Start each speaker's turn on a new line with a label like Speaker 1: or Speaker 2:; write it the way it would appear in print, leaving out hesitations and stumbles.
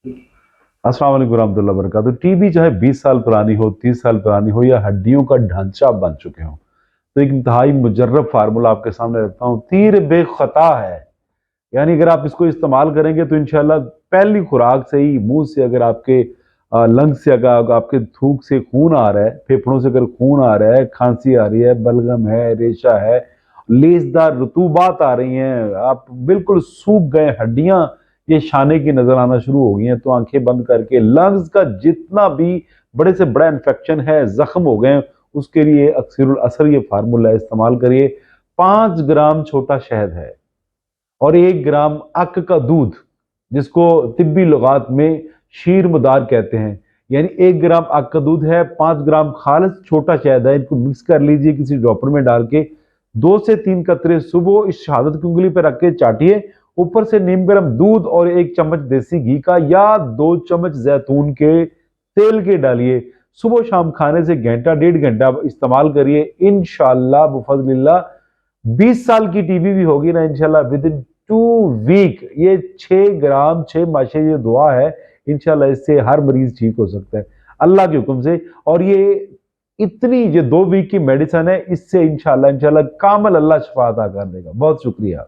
Speaker 1: अस्सलाम वालेकुम रहमतुल्लाहि व बरकातहू। टीबी चाहे 20 साल पुरानी हो, 30 साल पुरानी हो या हड्डियों का ढांचा बन चुके हो, तो एक इंतहाई मुजर्रब फार्मूला आपके सामने रखता हूँ। तीर बेखता है, यानी अगर आप इसको इस्तेमाल करेंगे तो इंशाल्लाह पहली खुराक से ही मुंह से अगर आपके लंग से अगर आपके थूक से खून आ रहा है, फेफड़ों से अगर खून आ रहा है, खांसी आ रही है, बलगम है, रेशा है, लेसदार रतूबात आ रही हैं, आप बिल्कुल सूख गए, हड्डियां ये शाने की नजर आना शुरू हो गई हैं, तो आंखें बंद करके लंग्स का जितना भी बड़े से बड़ा इन्फेक्शन है, जख्म हो गए, उसके लिए अक्सरुल असर ये फार्मूला इस्तेमाल करिए। 5 ग्राम छोटा शहद है और 1 ग्राम अक का दूध, जिसको तिब्बी लुगात में शीर मुदार कहते हैं, यानी 1 ग्राम अक का दूध है, 5 ग्राम खालिस छोटा शहद है, इनको मिक्स कर लीजिए किसी ड्रॉपर में डाल के। 2 से 3 कतरे सुबह इस शहादत की उंगली पर रख के चाटिए, ऊपर से नीम गर्म दूध और 1 चम्मच देसी घी का या 2 चम्मच जैतून के तेल के डालिए। सुबह शाम खाने से घंटा 1.5 घंटा इस्तेमाल करिए, इंशाअल्लाह बिफज़लिल्लाह 20 साल की टीबी भी होगी ना इंशाल्लाह विद इन 2 वीक। ये 6 ग्राम 6 माशे ये दुआ है, इंशाल्लाह इससे हर मरीज ठीक हो सकता है अल्लाह के हुक्म से। और ये 2 वीक की मेडिसिन है, इससे इंशाल्लाह इंशाल्लाह कामल अल्लाह शफा अता कर देगा। बहुत शुक्रिया।